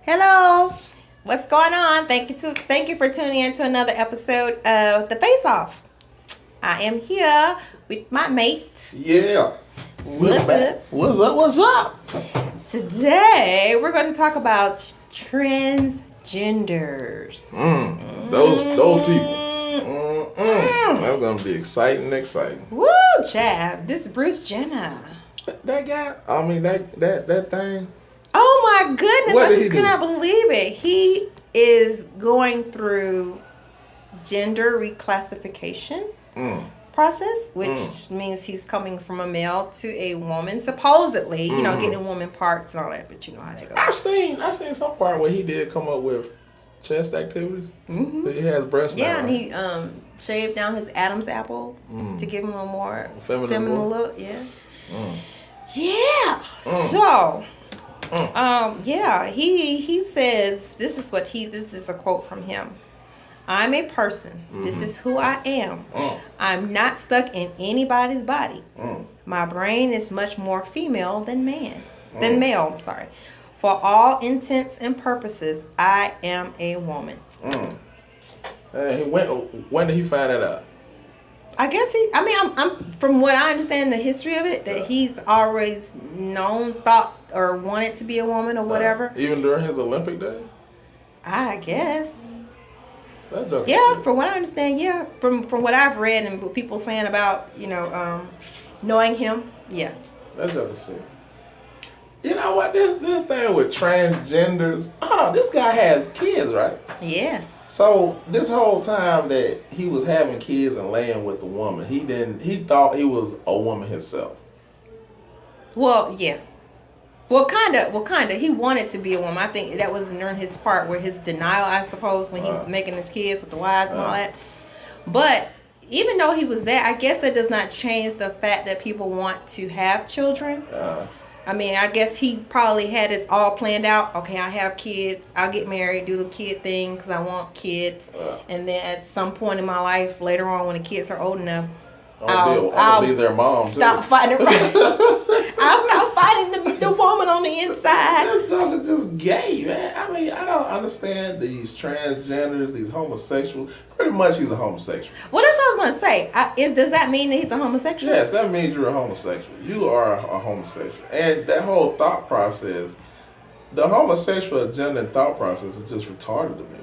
Hello, what's going on? Thank you for tuning in to another episode of The Face Off. I am here with my mate. Yeah. What's up? What's up? What's up? Today we're going to talk about transgenders. Those people. That's gonna be exciting. Woo, chap! This is Bruce Jenner. That guy. I mean that thing. Oh my goodness! What I did he just do? cannot believe it. He is going through gender reclassification process, which means he's coming from a male to a woman, supposedly. You know, getting woman parts and all that, but you know how that goes. I seen some part where he did come up with chest activities. He has breast. Yeah, now, and right? he shaved down his Adam's apple to give him a more Feminine look. Yeah. Yeah. So, yeah, he says this is a quote from him. I'm a person. This is who I am. I'm not stuck in anybody's body. My brain is much more female than male. I'm sorry. For all intents and purposes, I am a woman. When did he find that out? I guess I'm from what I understand the history of it, that he's always thought or wanted to be a woman or whatever. Even during his Olympic days? I guess. That's just Yeah, from what I understand, yeah. From what I've read and what people saying about, knowing him, yeah. That's just sick. You know what? This thing with transgenders. This guy has kids, right? Yes. So this whole time that he was having kids and laying with the woman, he thought he was a woman himself. Well, yeah. Well, kind of. He wanted to be a woman. I think that was during his part where his denial, I suppose, when he's making his kids with the wives and all that. But even though he was that, I guess that does not change the fact that people want to have children. I mean, I guess he probably had this all planned out. Okay, I have kids. I'll get married, do the kid thing because I want kids. And then at some point in my life, later on when the kids are old enough, I'll be their mom too. Stop fighting. I'll stop fighting the woman on the inside. This junk is just gay, man. I mean, I don't understand these transgenders, these homosexuals. Pretty much, he's a homosexual. Well, that's what I was going to say. Does that mean that he's a homosexual? Yes, that means you're a homosexual. You are a homosexual. And that whole thought process, the homosexual agenda and thought process is just retarded to me.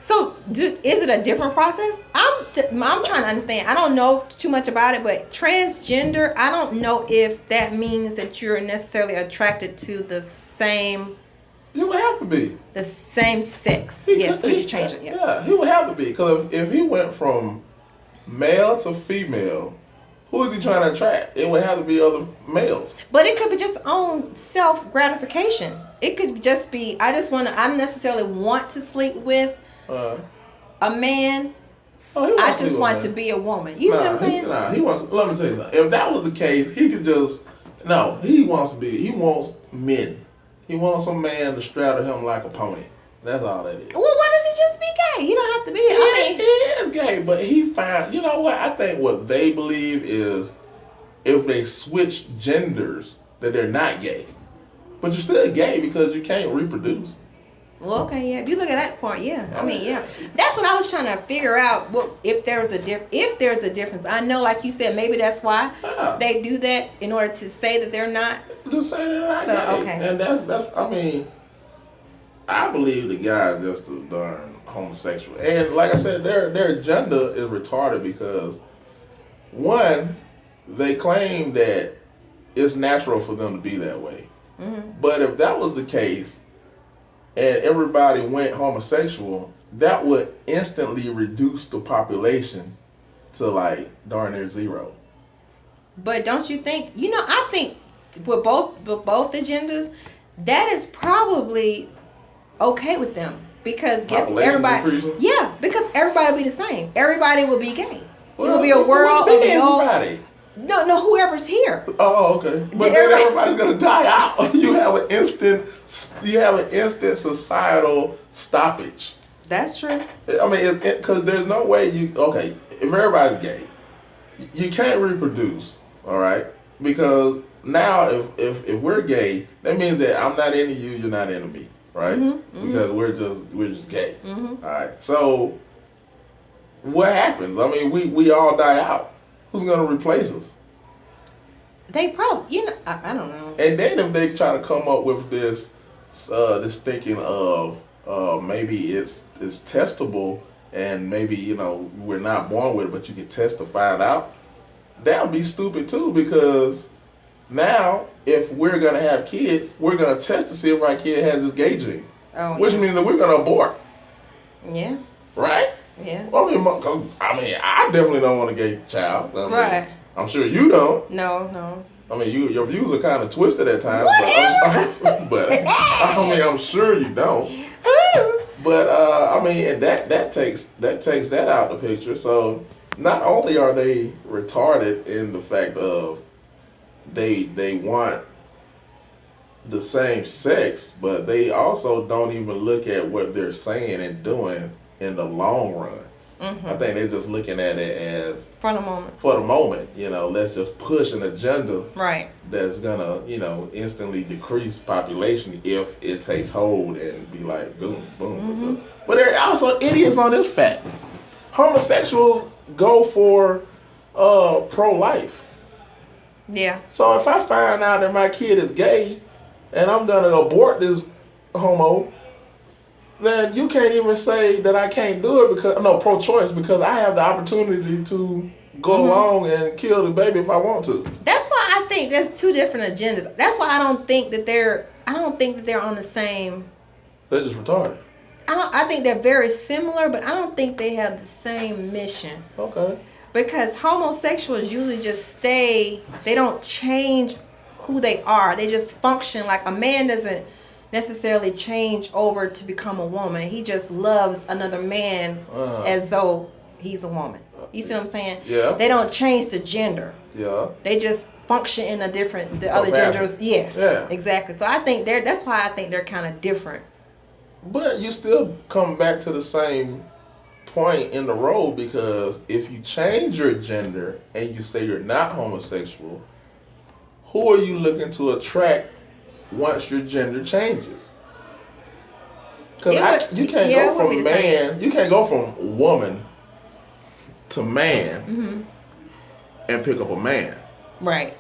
So, is it a different process? I'm trying to understand. I don't know too much about it, but transgender, I don't know if that means that you're necessarily attracted to the same. You would have to be. The same sex. Yes, could you change it? Yeah, he would have to be. Because if he went from male to female, who is he trying to attract? It would have to be other males. But it could be just on self gratification. It could just be, I don't necessarily want to sleep with a man. I just want to be a woman. You see what I'm saying? He wants. Let me tell you something. If that was the case, he could just. No, he wants men. He wants a man to straddle him like a pony. That's all that is. Well, why does he just be gay? He don't have to be. He is gay, but he find. You know what? I think what they believe is, if they switch genders, that they're not gay, but you're still gay because you can't reproduce. Well, okay, yeah. If you look at that part, yeah. I mean, yeah. That's what I was trying to figure out. If there's a difference? I know, like you said, maybe that's why they do that in order to say that they're not. Just say they're not gay. Okay. And that's. I mean, I believe the guy is just a darn homosexual. And like I said, their agenda is retarded because, one, they claim that it's natural for them to be that way. But if that was the case, and everybody went homosexual, that would instantly reduce the population to like darn near zero. But don't you think? I think with both agendas, that is probably okay with them because guess everybody. Increasing? Yeah, because everybody will be the same. Everybody will be gay. Well, it will be a world of everybody. No, whoever's here. Oh, okay. But then everybody's gonna die out. You have an instant societal stoppage. That's true. I mean, because there's no way if everybody's gay, you can't reproduce, all right? Because now if we're gay, that means that I'm not into you, you're not into me. right? Because we're just gay. All right. So what happens? I mean, we all die out. Who's gonna replace us? They probably, I don't know. And then if they try to come up with this thinking of maybe it's testable, and maybe we're not born with it, but you can testify it out. That would be stupid too, because now if we're gonna have kids, we're gonna test to see if our kid has this gay gene, which means that we're gonna abort. Yeah. Right. Yeah. Well, I definitely don't want a gay child. Right. I'm sure you don't. No. I mean, your views are kind of twisted at times, but I'm sure you don't. But and that takes that out of the picture. So not only are they retarded in the fact of they want the same sex, but they also don't even look at what they're saying and doing in the long run. I think they're just looking at it as for the moment. Let's just push an agenda right that's gonna instantly decrease population if it takes hold and be like boom. But there are also idiots on this fact. Homosexuals go for pro-life. Yeah. So if I find out that my kid is gay and I'm gonna abort this homo, then you can't even say that I can't do it pro-choice, because I have the opportunity to go along and kill the baby if I want to. That's why I think there's two different agendas. That's why I don't think that they're on the same. They're just retarded. I think they're very similar, but I don't think they have the same mission. Okay. Because homosexuals usually just stay. They don't change who they are. They just function like a man doesn't necessarily change over to become a woman. He just loves another man as though he's a woman. You see what I'm saying? Yeah. They don't change the gender. Yeah. They just function in the other genders. Yes. Yeah. Exactly. So I think that's why I think they're kind of different. But you still come back to the same point in the road, because if you change your gender and you say you're not homosexual, who are you looking to attract once your gender changes? Because you can't go from man, you can't go from woman to man and pick up a man. Right.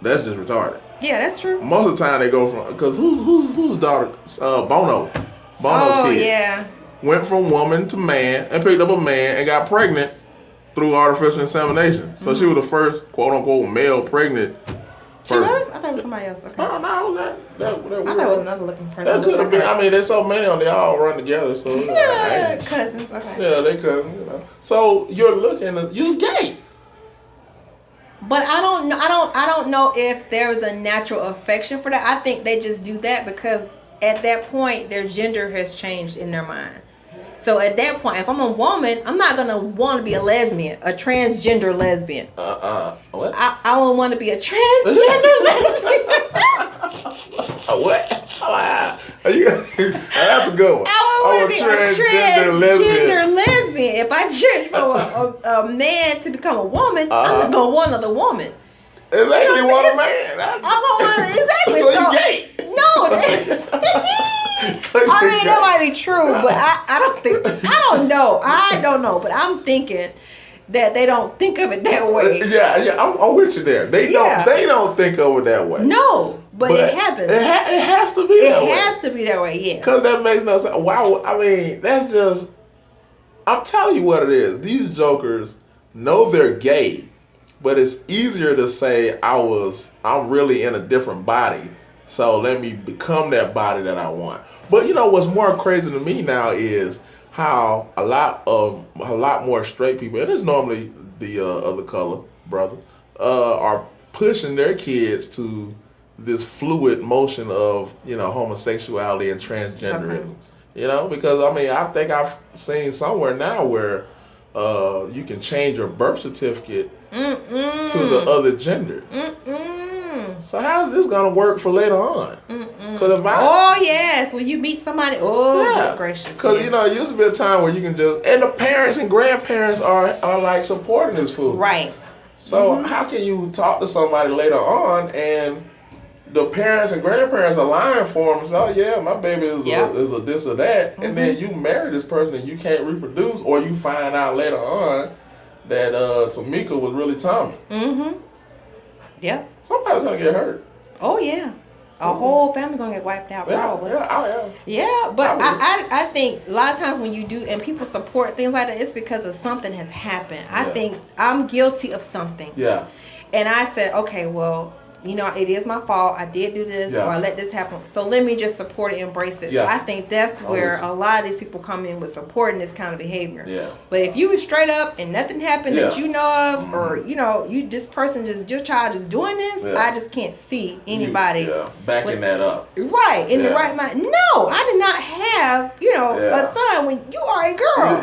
That's just retarded. Yeah, that's true. Most of the time they go from, because whose daughter? Bono's kid. Yeah. Went from woman to man and picked up a man and got pregnant through artificial insemination. So she was the first quote unquote male pregnant. She was? I thought it was somebody else. Okay. No, that I thought it was another looking person. That could have been. I mean, there's so many of them. They all run together. So cousins. Okay. Yeah, they cousins. So you're you're gay. But I don't know if there's a natural affection for that. I think they just do that because at that point their gender has changed in their mind. So at that point, if I'm a woman, I'm not gonna want to be a lesbian, a transgender lesbian. What? I don't want to be a transgender lesbian. What? That's a good one. I want to be a transgender lesbian. If I change from a man to become a woman, I'm gonna want another woman. Exactly, want a man. I'm gonna want exactly. So you gay? No. I mean, that might be true, but I don't know, but I'm thinking that they don't think of it that way. Yeah, I'm with you there. They don't think of it that way. No, but it happens. It has to be that way. It has to be that way, yeah. Because that makes no sense. Wow, I mean, that's just, I'm telling you what it is. These jokers know they're gay, but it's easier to say I'm really in a different body, so let me become that body that I want. But what's more crazy to me now is how a lot more straight people, and it's normally the other color brother, are pushing their kids to this fluid motion of homosexuality and transgenderism. Okay. Because I think I've seen somewhere now where you can change your birth certificate to the other gender. So how's this gonna work for later on? Oh yes, when you meet somebody, good gracious. Because it used to be a time where you can and the parents and grandparents are like supporting this food. Right. So how can you talk to somebody later on and the parents and grandparents are lying for them. So, oh yeah, my baby is a this or that. And then you marry this person and you can't reproduce, or you find out later on that Tamika was really Tommy. Mm-hmm. Yep. Somebody's gonna get hurt. Oh yeah. A whole family gonna get wiped out, probably. Yeah, but I think a lot of times when you do and people support things like that, it's because of something has happened. I think I'm guilty of something. Yeah. And I said, okay, well, it is my fault. I did do this, or I let this happen. So let me just support it, embrace it. Yeah. So I think that's where a lot of these people come in with supporting this kind of behavior. Yeah. But if you were straight up and nothing happened that you know of, or this person your child is doing this, I just can't see anybody backing that up. Right in the right mind. No, I did not have a son when you are a girl.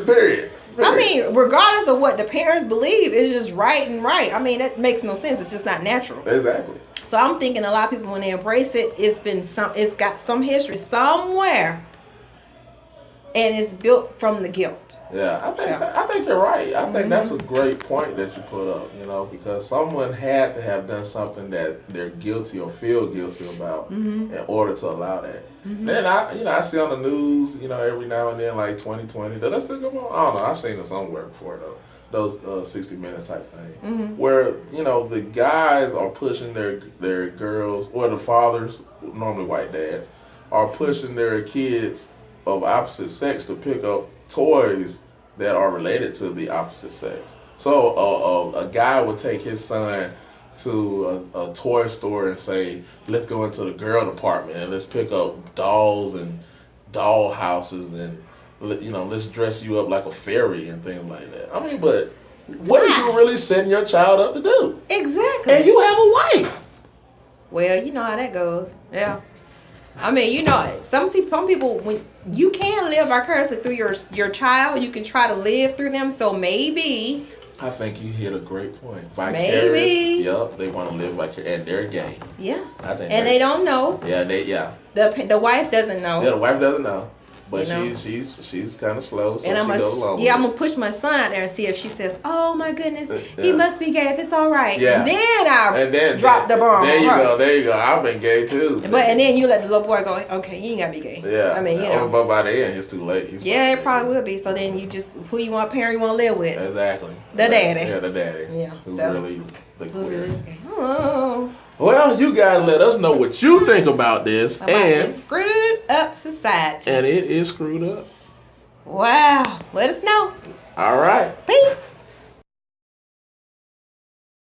Period. I mean, regardless of what the parents believe, it's just right and right. I mean, that makes no sense. It's just not natural. Exactly. So I'm thinking a lot of people, when they embrace it, it's got some history somewhere, and it's built from the guilt. Yeah, I think you're right. I think that's a great point that you put up. Because someone had to have done something that they're guilty or feel guilty about in order to allow that. Then I see on the news, every now and then, like 2020, let's think about, I don't know, I've seen it somewhere before though. Those 60 Minutes type thing, where the guys are pushing their girls, or the fathers, normally white dads, are pushing their kids of opposite sex to pick up toys that are related to the opposite sex. So a guy would take his son to a toy store and say, let's go into the girl department and let's pick up dolls and doll houses and let's dress you up like a fairy and things like that. I mean, but what are you really setting your child up to do? Exactly. And you have a wife. Well, you know how that goes. Yeah. I mean, some people, when you can live vicariously through your child, you can try to live through them. So maybe. I think you hit a great point. Vicarious. Maybe. Yep, they want to live vicarious, and they're gay. Yeah. And they don't know. Yeah, The wife doesn't know. Yeah, the wife doesn't know. But she's kind of slow, so and she goes along. Yeah, I'm gonna push my son out there and see if she says, "Oh my goodness, he must be gay. If it's all right." Yeah. Then I drop the bomb. There you go. I've been gay too. And then you let the little boy go. Okay, he ain't gotta be gay. Yeah. I mean, But by the end, it's too late. It probably will be. So then you just parent you want to live with. Exactly. The daddy. Yeah, the daddy. Yeah. Who really is gay? Oh. Well, you guys let us know what you think about this and screwed up society. And it is screwed up. Wow. Let us know. All right. Peace.